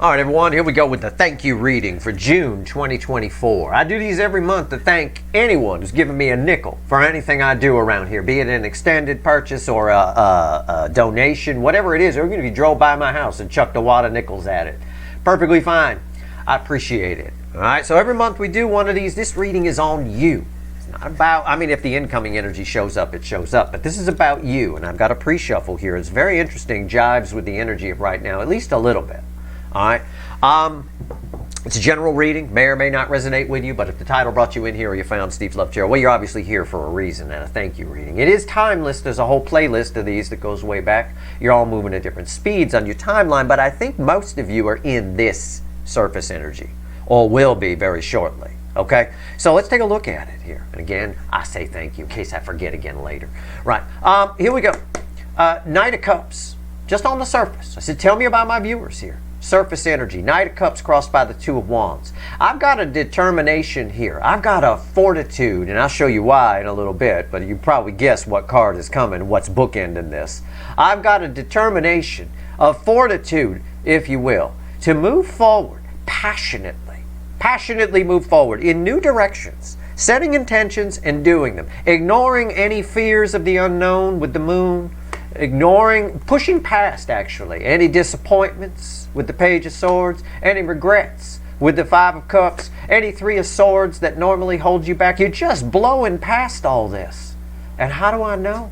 All right, everyone, here we go with the thank you reading for June 2024. I do these every month to thank anyone who's given me a nickel for anything I do around here, be it an extended purchase or a donation, whatever it is, or even if you drove by my house and chucked a wad of nickels at it. Perfectly fine. I appreciate it. All right, so every month we do one of these. This reading is on you. It's not about, I mean, if the incoming energy shows up, it shows up, but this is about you, and I've got a pre-shuffle here. It's very interesting, jives with the energy of right now, at least a little bit. All right. It's a general reading, may or may not resonate with you, but if the title brought you in here or you found Steve's Love Chair, well, you're obviously here for a reason and a thank you reading. It is timeless. There's a whole playlist of these that goes way back. You're all moving at different speeds on your timeline, but I think most of you are in this surface energy, or will be very shortly. Okay, so let's take a look at it here. And again, I say thank you in case I forget again later. Right, here we go. Knight of Cups, just on the surface. I said, tell me about my viewers here. Surface energy, Knight of Cups crossed by the Two of Wands. I've got a determination here. I've got a fortitude, and I'll show you why in a little bit, but you probably guess what card is coming, what's bookending this. I've got a determination, a fortitude, if you will, to move forward passionately move forward in new directions, setting intentions and doing them, ignoring any fears of the unknown with the moon, pushing past actually any disappointments with the Page of Swords, any regrets with the Five of Cups, any Three of Swords that normally hold you back. You're just blowing past all this. And how do I know?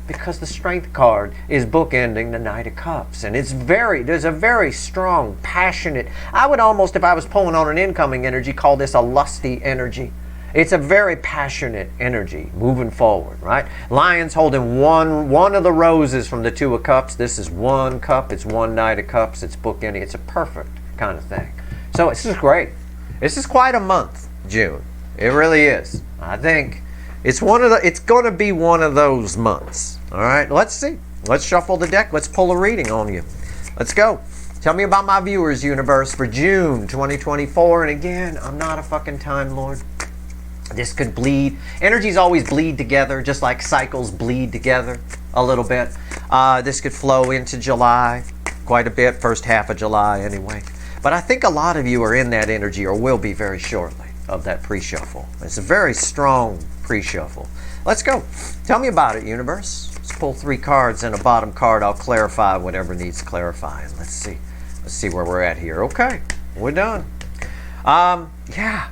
Because the Strength card is bookending the Knight of Cups, and there's a very strong, passionate, I would almost, if I was pulling on an incoming energy, call this a lusty energy. It's a very passionate energy moving forward, right? Lion's holding one of the roses from the Two of Cups. This is one cup. It's one Knight of Cups. It's bookending. It's a perfect kind of thing. So this is great. This is quite a month, June. It really is. I think it's going to be one of those months. All right, let's see. Let's shuffle the deck. Let's pull a reading on you. Let's go. Tell me about my viewers, universe, for June 2024. And again, I'm not a fucking Time Lord. This could bleed. Energies always bleed together, just like cycles bleed together a little bit. This could flow into July quite a bit, first half of July anyway. But I think a lot of you are in that energy, or will be very shortly, of that pre-shuffle. It's a very strong pre-shuffle. Let's go. Tell me about it, universe. Let's pull 3 cards and a bottom card. I'll clarify whatever needs clarifying. Let's see. Let's see where we're at here. Okay, we're done. Yeah,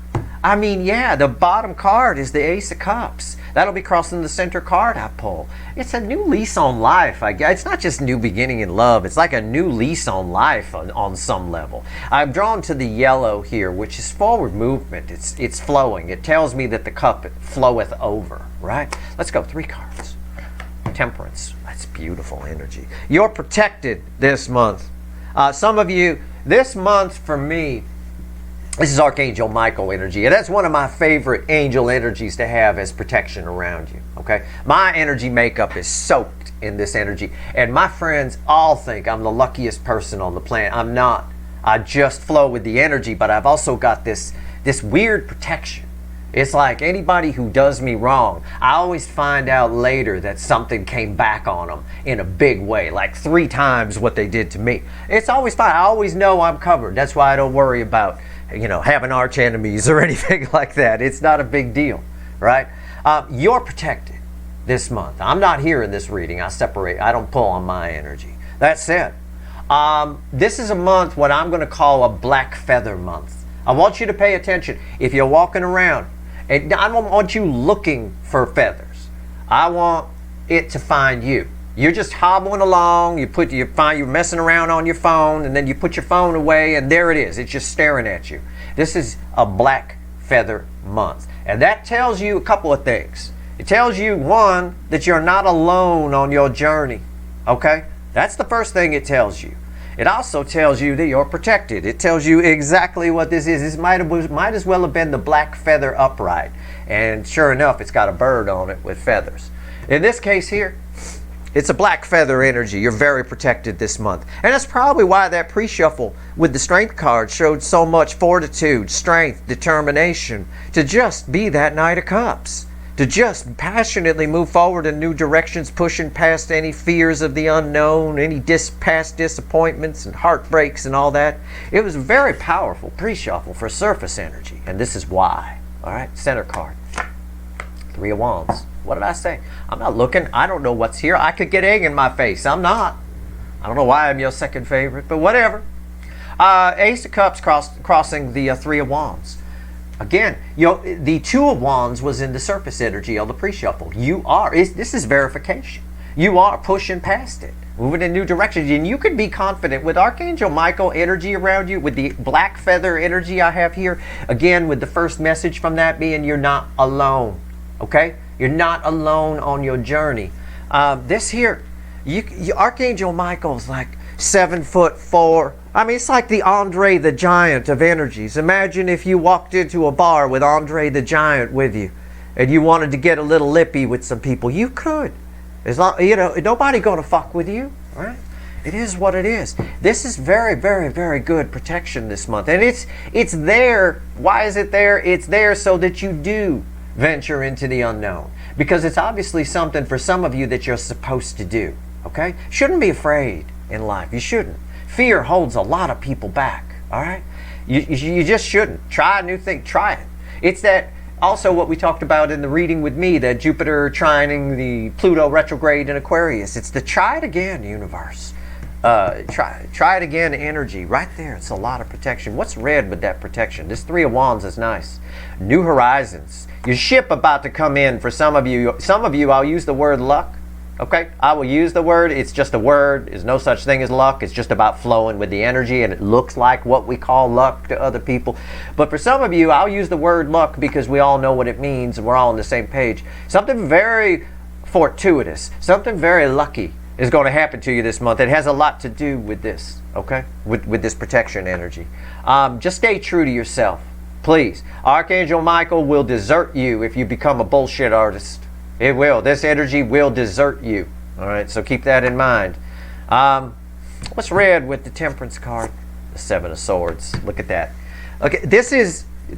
the bottom card is the Ace of Cups. That'll be crossing the center card I pull. It's a new lease on life, I guess. It's not just new beginning in love. It's like a new lease on life on some level. I'm drawn to the yellow here, which is forward movement. It's flowing. It tells me that the cup floweth over, right? Let's go. 3 cards. Temperance. That's beautiful energy. You're protected this month. Some of you, this month for me, this is Archangel Michael energy, and that's one of my favorite angel energies to have as protection around you, okay? My energy makeup is soaked in this energy, and my friends all think I'm the luckiest person on the planet. I'm not. I just flow with the energy, but I've also got this weird protection. It's like anybody who does me wrong, I always find out later that something came back on them in a big way, like 3 times what they did to me. It's always fine. I always know I'm covered. That's why I don't worry about, having arch enemies or anything like that. It's not a big deal, right? You're protected this month. I'm not here in this reading. I don't pull on my energy. That said, this is a month what I'm going to call a black feather month. I want you to pay attention. If you're walking around, and I don't want you looking for feathers. I want it to find you. You're just hobbling along, you're messing around on your phone, and then you put your phone away, and there it is. It's just staring at you. This is a black feather month. And that tells you a couple of things. It tells you, one, that you're not alone on your journey. Okay? That's the first thing it tells you. It also tells you that you're protected. It tells you exactly what this is. This might as well have been the black feather upright. And sure enough, it's got a bird on it with feathers. In this case here, it's a black feather energy. You're very protected this month. And that's probably why that pre-shuffle with the Strength card showed so much fortitude, strength, determination to just be that Knight of Cups. to just passionately move forward in new directions, pushing past any fears of the unknown, any past disappointments and heartbreaks and all that. It was a very powerful pre-shuffle for surface energy, and this is why. All right, center card, 3 of Wands. What did I say? I'm not looking. I don't know what's here. I could get egg in my face. I'm not. I don't know why I'm your second favorite, but whatever. Ace of Cups crossing the 3 of Wands. Again, the 2 of Wands was in the surface energy of the pre-shuffle. This is verification. You are pushing past it, moving in new directions, and you can be confident with Archangel Michael energy around you, with the black feather energy I have here. Again, with the first message from that being you're not alone, okay? You're not alone on your journey. This here, Archangel Michael's like 7'4". I mean, it's like the Andre the Giant of energies. Imagine if you walked into a bar with Andre the Giant with you, and you wanted to get a little lippy with some people. You could, as long nobody gonna fuck with you, right? It is what it is. This is very, very, very good protection this month, and it's there. Why is it there? It's there so that you do venture into the unknown, because it's obviously something for some of you that you're supposed to do. Okay, shouldn't be afraid in life. You shouldn't. Fear holds a lot of people back, all right? You just shouldn't. Try a new thing. Try it. It's that also what we talked about in the reading with me, that Jupiter trining the Pluto retrograde in Aquarius. It's the try it again universe. Try it again energy right there. It's a lot of protection. What's red with that protection? This 3 of Wands is nice. New horizons. Your ship about to come in for some of you. Some of you, I'll use the word luck. Okay, I will use the word. It's just a word. There's no such thing as luck. It's just about flowing with the energy, and it looks like what we call luck to other people. But for some of you, I'll use the word luck because we all know what it means and we're all on the same page. Something very fortuitous, something very lucky is going to happen to you this month. It has a lot to do with this, okay, with this protection energy. Just stay true to yourself, please. Archangel Michael will desert you if you become a bullshit artist. It will. This energy will desert you. All right, so keep that in mind. What's red with the Temperance card? The 7 of Swords. Look at that. Okay,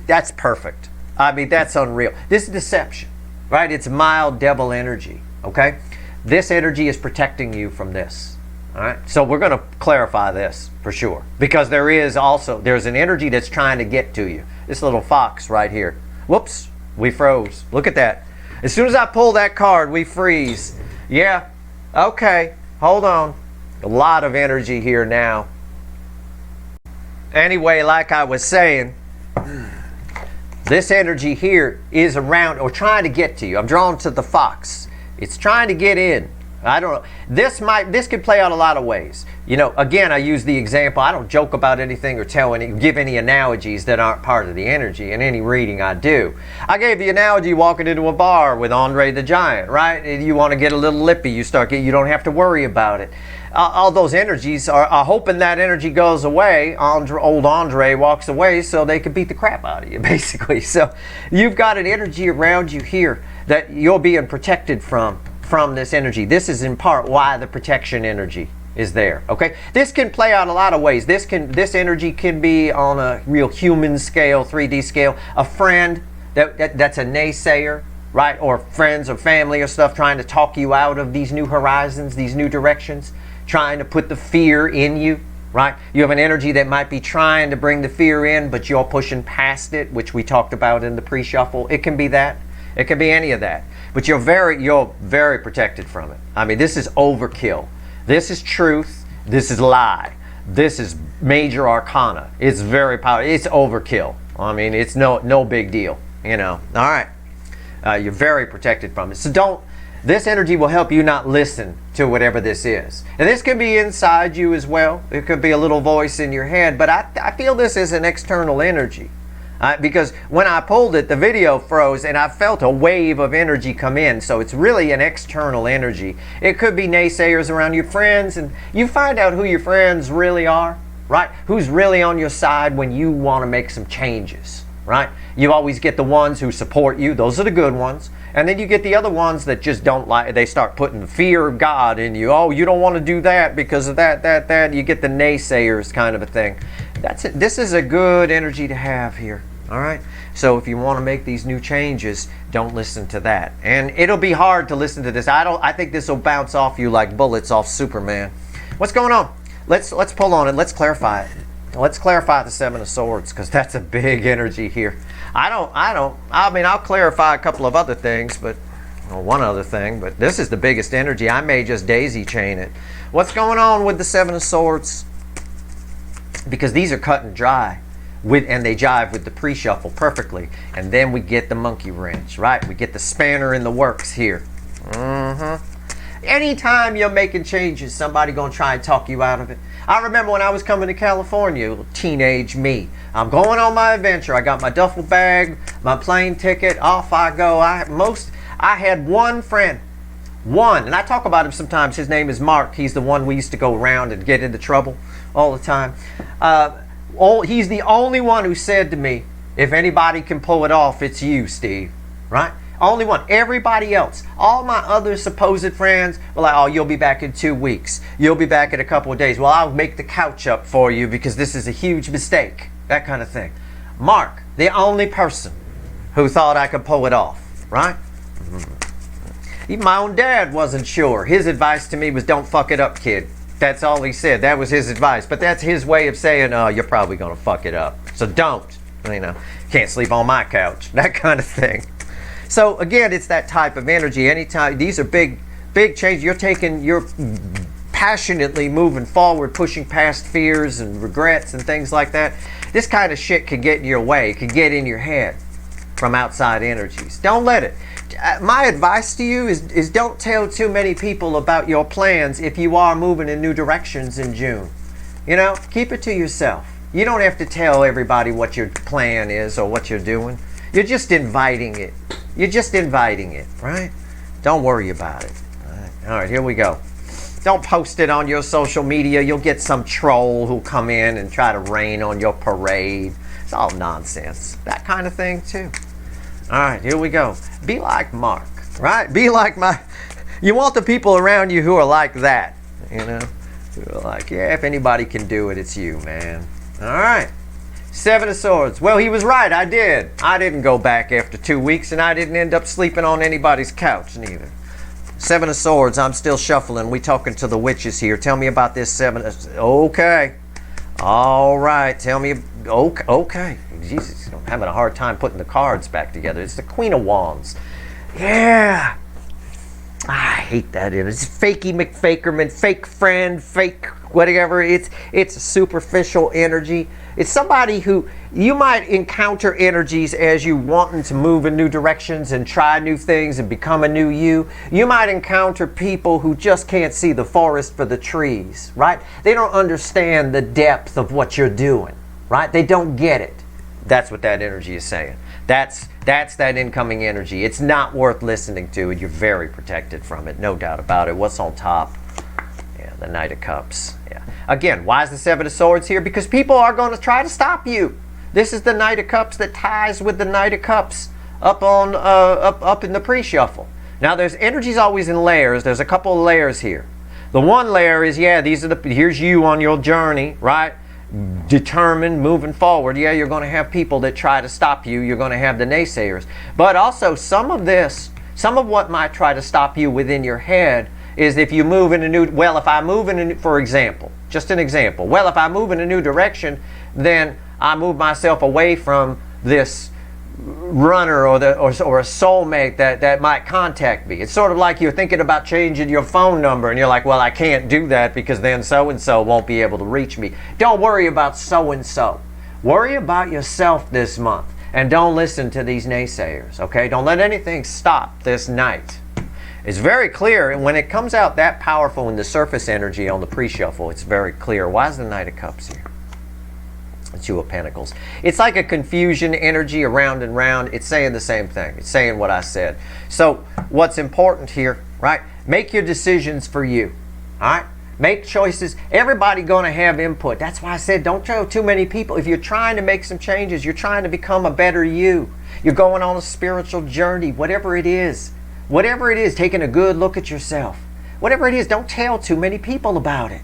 that's perfect. I mean, that's unreal. This is deception, right? It's mild devil energy, okay? This energy is protecting you from this. All right, so we're going to clarify this for sure, because there's an energy that's trying to get to you. This little fox right here. Whoops, we froze. Look at that. As soon as I pull that card, we freeze. Yeah, okay, hold on. A lot of energy here now. Anyway, like I was saying, this energy here is around or trying to get to you. I'm drawn to the fox. It's trying to get in. I don't know. This could play out a lot of ways. You know, again, I use the example. I don't joke about anything or give any analogies that aren't part of the energy in any reading I do. I gave the analogy walking into a bar with Andre the Giant, right? You want to get a little lippy, you don't have to worry about it. All those energies are hoping that energy goes away. Old Andre walks away so they can beat the crap out of you, basically. So you've got an energy around you here that you're being protected from this energy. This is in part why the protection energy is there. Okay, this can play out a lot of ways. This energy can be on a real human scale, 3D scale. A friend that's a naysayer, right? Or friends or family or stuff trying to talk you out of these new horizons, these new directions, trying to put the fear in you, right? You have an energy that might be trying to bring the fear in, but you're pushing past it, which we talked about in the pre-shuffle. It can be that. It can be any of that. But you're very protected from it. I mean, this is overkill. This is truth. This is lie. This is major arcana. It's very powerful. It's overkill. I mean, it's no big deal. You know. All right. You're very protected from it. So this energy will help you not listen to whatever this is. And this could be inside you as well. It could be a little voice in your head. But I feel this is an external energy. Because when I pulled it, the video froze and I felt a wave of energy come in. So it's really an external energy. It could be naysayers around your friends, and you find out who your friends really are, right? Who's really on your side when you want to make some changes, right? You always get the ones who support you. Those are the good oones. And then you get the other ones that just don't like, they start putting the fear of God in you. Oh, you don't want to do that because of that. You get the naysayers kind of a thing. That's it. This is a good energy to have here. All right. So if you want to make these new changes, don't listen to that. And it'll be hard to listen to this. I think this will bounce off you like bullets off Superman. What's going on? Let's pull on it. Let's clarify it. Let's clarify the Seven of Swords, because that's a big energy here. I mean, I'll clarify a couple of other things, but one other thing, but this is the biggest energy. I may just daisy chain it. What's going on with the Seven of Swords? Because these are cut and dry. And they jive with the pre-shuffle perfectly. And then we get the monkey wrench, right? We get the spanner in the works here. Anytime you're making changes, somebody gonna try and talk you out of it. I remember when I was coming to California, teenage me. I'm going on my adventure. I got my duffel bag, my plane ticket, off I go. I had one friend. One, and I talk about him sometimes. His name is Mark. He's the one we used to go around and get into trouble all the time. He's the only one who said to me, if anybody can pull it off, it's you, Steve. Right? Only one. Everybody else, all my other supposed friends were like, oh, you'll be back in 2 weeks. You'll be back in a couple of days. Well, I'll make the couch up for you because this is a huge mistake. That kind of thing. Mark, the only person who thought I could pull it off. Right? Even my own dad wasn't sure. His advice to me was, don't fuck it up, kid. That's all he said. That was his advice. But that's his way of saying, oh, you're probably going to fuck it up. So don't. You know, can't sleep on my couch. That kind of thing. So again, it's that type of energy. Anytime, these are big changes. You're passionately moving forward, pushing past fears and regrets and things like that. This kind of shit can get in your way. It can get in your head from outside energies. Don't let it. My advice to you is don't tell too many people about your plans if you are moving in new directions in June. You know, keep it to yourself. You don't have to tell everybody what your plan is or what you're doing. You're just inviting it. You're just inviting it, right? Don't worry about it. All right, here we go. Don't post it on your social media. You'll get some troll who'll come in and try to rain on your parade. It's all nonsense. That kind of thing, too. All right, here we go. Be like Mark, right? Be like you want the people around you who are like that, you know? Who are like, yeah, if anybody can do it, it's you, man. All right. Seven of Swords. Well, he was right. I did. I didn't go back after 2 weeks, and I didn't end up sleeping on anybody's couch, neither. Seven of Swords. I'm still shuffling. We talking to the witches here. Tell me about this seven. Okay. All right. Tell me. Okay. Jesus, I'm having a hard time putting the cards back together. It's the Queen of Wands. Yeah. I hate that. It's fakey McFakerman, fake friend, fake whatever. It's superficial energy. It's somebody who you might encounter energies as you wanting to move in new directions and try new things and become a new you. You might encounter people who just can't see the forest for the trees, right? They don't understand the depth of what you're doing, right? They don't get it. That's what that energy is saying. That's that incoming energy. It's not worth listening to, and you're very protected from it, no doubt about it. What's on top? Yeah, the Knight of Cups. Yeah. Again, why is the Seven of Swords here? Because people are going to try to stop you. This is the Knight of Cups that ties with the Knight of Cups up in the pre-shuffle. Now, there's energies always in layers. There's a couple of layers here. The one layer is, yeah, here's you on your journey, right? Determined, moving forward. Yeah, you're going to have people that try to stop you. You're going to have the naysayers. But also some of what might try to stop you within your head is if you move in a new, well, if I move in a new, for example, just an example. Well, if I move in a new direction, then I move myself away from this runner or a soulmate that might contact me. It's sort of like you're thinking about changing your phone number and you're like, well, I can't do that because then so-and-so won't be able to reach me. Don't worry about so-and-so. Worry about yourself this month and don't listen to these naysayers, okay? Don't let anything stop this night. It's very clear, and when it comes out that powerful in the surface energy on the pre-shuffle, it's very clear. Why is the Knight of Cups here? Two of Pentacles. It's like a confusion energy around and round. It's saying the same thing. It's saying what I said. So what's important here, right? Make your decisions for you. All right? Make choices. Everybody going to have input. That's why I said don't tell too many people. If you're trying to make some changes, you're trying to become a better you. You're going on a spiritual journey, whatever it is. Whatever it is, taking a good look at yourself. Whatever it is, don't tell too many people about it.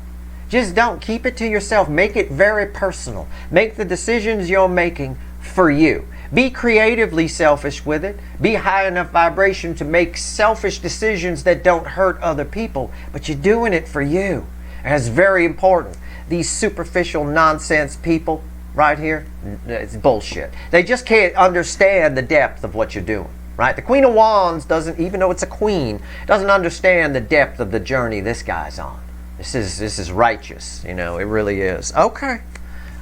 Just don't. Keep it to yourself. Make it very personal. Make the decisions you're making for you. Be creatively selfish with it. Be high enough vibration to make selfish decisions that don't hurt other people, but you're doing it for you. And it's very important. These superficial nonsense people right here, it's bullshit. They just can't understand the depth of what you're doing. Right? The Queen of Wands doesn't, even though it's a queen, doesn't understand the depth of the journey this guy's on. This is righteous, you know, it really is. Okay.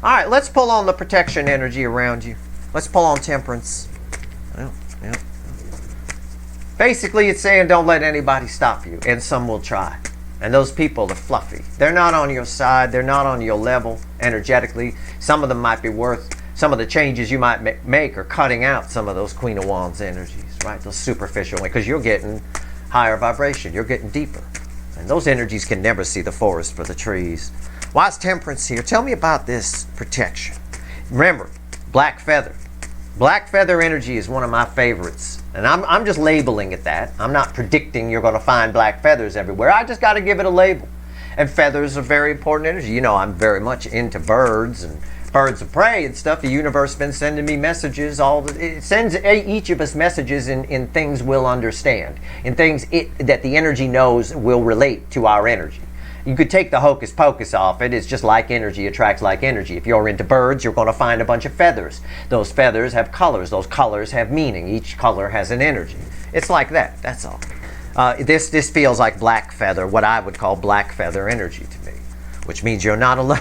All right, let's pull on the protection energy around you. Let's pull on temperance. Yeah. Basically, it's saying don't let anybody stop you, and some will try. And those people are fluffy. They're not on your side. They're not on your level energetically. Some of them might be worth some of the changes you might make, or cutting out some of those Queen of Wands energies, right? Those superficial, because you're getting higher vibration. You're getting deeper. And those energies can never see the forest for the trees. Why is temperance here? Tell me about this protection. Remember, black feather. Black feather energy is one of my favorites. And I'm just labeling it that. I'm not predicting you're going to find black feathers everywhere. I just got to give it a label. And feathers are very important energy. You know, I'm very much into birds and birds of prey and stuff. The universe has been sending me messages. It sends each of us messages in things we'll understand, in things that the energy knows will relate to our energy. You could take the hocus pocus off it. It's just like energy attracts like energy. If you're into birds, you're going to find a bunch of feathers. Those feathers have colors. Those colors have meaning. Each color has an energy. It's like that. That's all. This feels like black feather, what I would call black feather energy to me, which means you're not alone.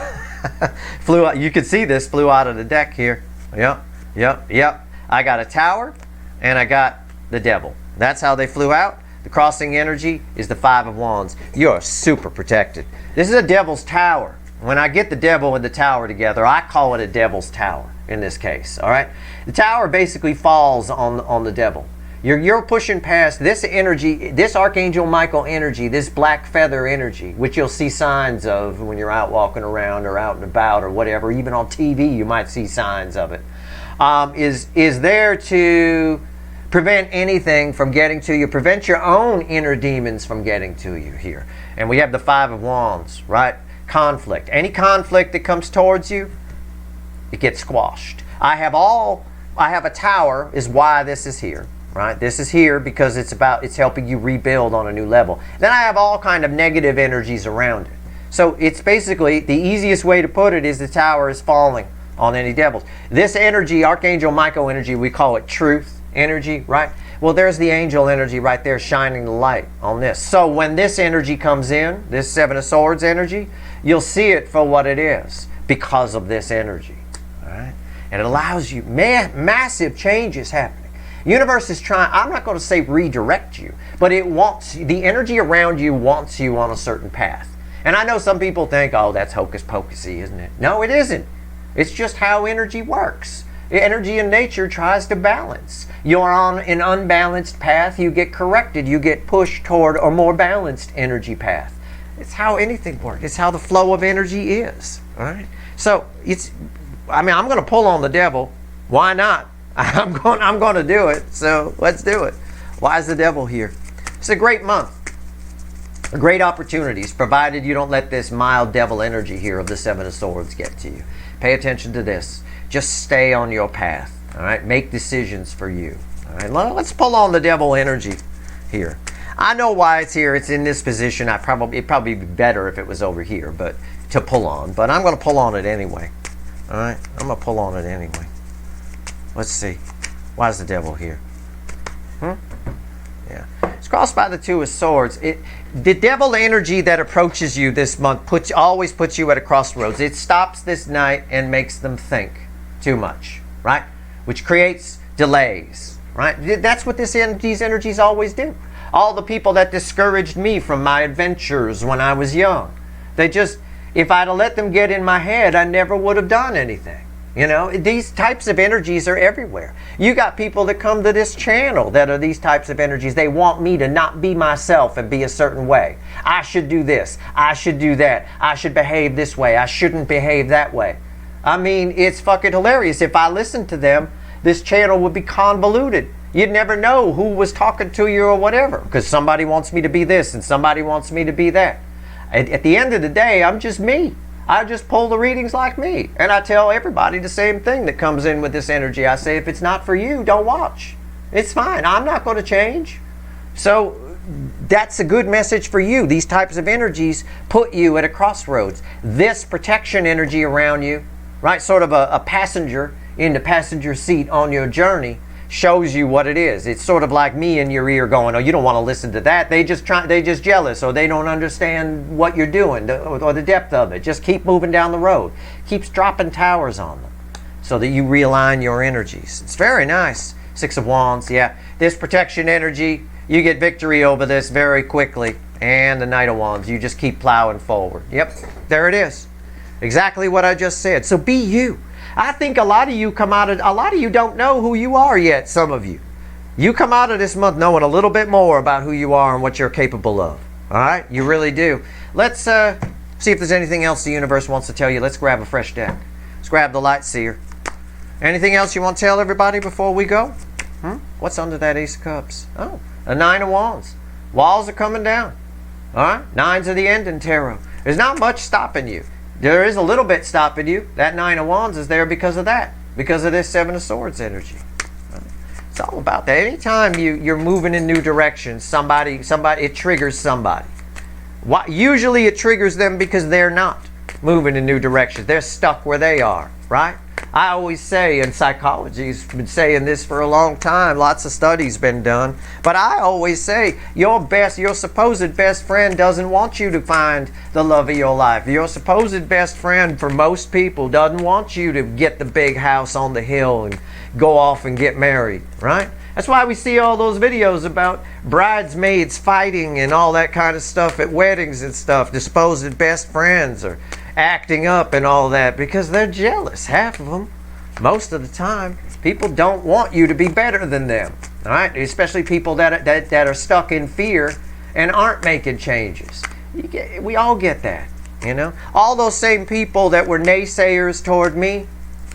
Flew out. You can see this flew out of the deck here. Yep. I got a tower and I got the devil. That's how they flew out. The crossing energy is the Five of Wands. You're super protected. This is a devil's tower. When I get the devil and the tower together, I call it a devil's tower in this case. All right. The tower basically falls on the devil. You're pushing past this energy, this Archangel Michael energy, this black feather energy, which you'll see signs of when you're out walking around or out and about or whatever. Even on TV, you might see signs of it. Is there to prevent anything from getting to you, prevent your own inner demons from getting to you here. And we have the Five of Wands, right? Conflict. Any conflict that comes towards you, it gets squashed. I have a tower is why this is here. Right? This is here because it's helping you rebuild on a new level. Then I have all kind of negative energies around it. So it's basically, the easiest way to put it is the tower is falling on any devils. This energy, Archangel Michael energy, we call it truth energy, right? Well, there's the angel energy right there shining the light on this. So when this energy comes in, this Seven of Swords energy, you'll see it for what it is because of this energy. All right? And it allows you, massive changes happening. Universe is trying, I'm not going to say redirect you, but the energy around you wants you on a certain path. And I know some people think, oh, that's hocus pocusy, isn't it? No, it isn't. It's just how energy works. Energy in nature tries to balance. You're on an unbalanced path, you get corrected, you get pushed toward a more balanced energy path. It's how anything works. It's how the flow of energy is. All right? So I'm going to pull on the devil. Why not? I'm going to do it. So let's do it. Why is the devil here? It's a great month. Great opportunities, provided you don't let this mild devil energy here of the Seven of Swords get to you. Pay attention to this. Just stay on your path. All right? Make decisions for you. All right? Let's pull on the devil energy here. I know why it's here. It's in this position. It'd probably be better if it was over here, but to pull on. But I'm going to pull on it anyway. All right? I'm going to pull on it anyway. Let's see. Why is the devil here? Yeah. It's crossed by the Two of Swords. The devil energy that approaches you this month always puts you at a crossroads. It stops this night and makes them think too much, right? Which creates delays, right? That's what these energies always do. All the people that discouraged me from my adventures when I was young, if I'd have let them get in my head, I never would have done anything. You know, these types of energies are everywhere. You got people that come to this channel that are these types of energies. They want me to not be myself and be a certain way. I should do this. I should do that. I should behave this way. I shouldn't behave that way. I mean, it's fucking hilarious. If I listened to them, this channel would be convoluted. You'd never know who was talking to you or whatever, because somebody wants me to be this and somebody wants me to be that. At the end of the day, I'm just me. I just pull the readings like me. And I tell everybody the same thing that comes in with this energy. I say, if it's not for you, don't watch. It's fine. I'm not going to change. So that's a good message for you. These types of energies put you at a crossroads. This protection energy around you, right, sort of a passenger in the passenger seat on your journey, shows you what it is. It's sort of like me in your ear going, oh, you don't want to listen to that. They just jealous, or they don't understand what you're doing, or the depth of it. Just keep moving down the road. Keeps dropping towers on them so that you realign your energies. It's very nice. Six of Wands, yeah. This protection energy, you get victory over this very quickly. And the Knight of Wands, you just keep plowing forward. Yep, there it is. Exactly what I just said. So be you. I think a lot of you don't know who you are yet, some of you. You come out of this month knowing a little bit more about who you are and what you're capable of. All right? You really do. Let's see if there's anything else the universe wants to tell you. Let's grab a fresh deck. Let's grab the Light Seer. Anything else you want to tell everybody before we go? What's under that Ace of Cups? Oh, a Nine of Wands. Walls are coming down. All right? Nines are the end in tarot. There's not much stopping you. There is a little bit stopping you. That Nine of Wands is there because of that. Because of this Seven of Swords energy. It's all about that. Anytime you're moving in new directions, it triggers somebody. Usually it triggers them because they're not moving in new directions. They're stuck where they are, right? I always say, and psychology's been saying this for a long time, lots of studies been done, but I always say your supposed best friend doesn't want you to find the love of your life. Your supposed best friend, for most people, doesn't want you to get the big house on the hill and go off and get married, right? That's why we see all those videos about bridesmaids fighting and all that kind of stuff at weddings and stuff. The supposed best friends are acting up and all that because they're jealous. Half of them, most of the time, people don't want you to be better than them. All right, especially people that are stuck in fear and aren't making changes. We all get that, you know. All those same people that were naysayers toward me,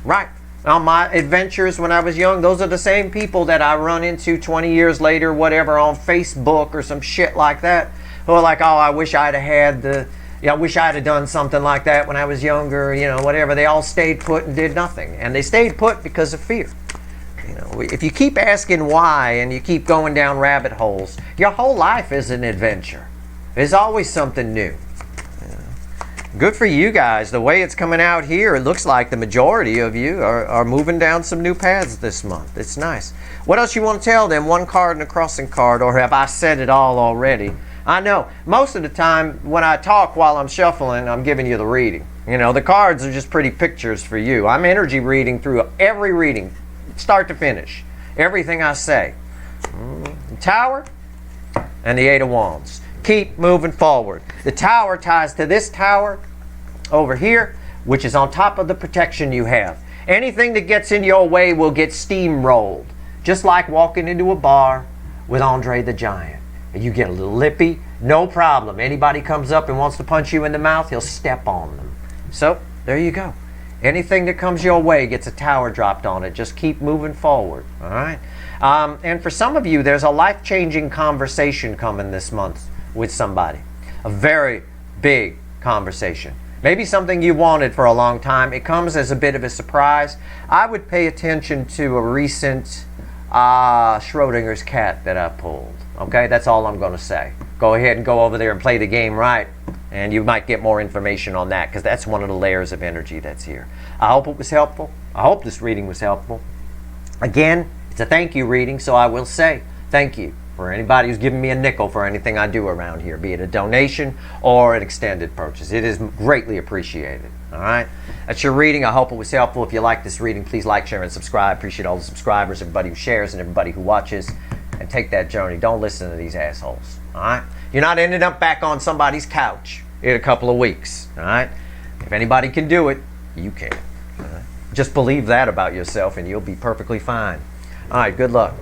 right? On my adventures when I was young, those are the same people that I run into 20 years later, whatever, on Facebook or some shit like that, who are like, oh, I wish I'd have had I wish I'd have done something like that when I was younger, you know, whatever. They all stayed put and did nothing. And they stayed put because of fear. You know, if you keep asking why and you keep going down rabbit holes, your whole life is an adventure. There's always something new. Good for you guys. The way it's coming out here, it looks like the majority of you are moving down some new paths this month. It's nice. What else you want to tell them? One card and a crossing card, or have I said it all already? I know. Most of the time when I talk while I'm shuffling, I'm giving you the reading. You know, the cards are just pretty pictures for you. I'm energy reading through every reading, start to finish. Everything I say. The Tower and the Eight of Wands. Keep moving forward. The Tower ties to this tower over here, which is on top of the protection you have. Anything that gets in your way will get steamrolled. Just like walking into a bar with Andre the Giant. And you get a little lippy, no problem. Anybody comes up and wants to punch you in the mouth, he'll step on them. So, there you go. Anything that comes your way gets a tower dropped on it. Just keep moving forward, all right? And for some of you, there's a life-changing conversation coming this month with somebody. A very big conversation. Maybe something you wanted for a long time. It comes as a bit of a surprise. I would pay attention to a recent Schrodinger's cat that I pulled. Okay, that's all I'm going to say. Go ahead and go over there and play the game right, and you might get more information on that, because that's one of the layers of energy that's here. I hope it was helpful. I hope this reading was helpful. Again, it's a thank you reading, so I will say thank you for anybody who's giving me a nickel for anything I do around here, be it a donation or an extended purchase. It is greatly appreciated. All right, that's your reading. I hope it was helpful. If you like this reading, please like, share, and subscribe. Appreciate all the subscribers, everybody who shares, and everybody who watches. And take that journey. Don't listen to these assholes. All right? You're not ending up back on somebody's couch in a couple of weeks. All right? If anybody can do it, you can. All right? Just believe that about yourself, and you'll be perfectly fine. All right. Good luck.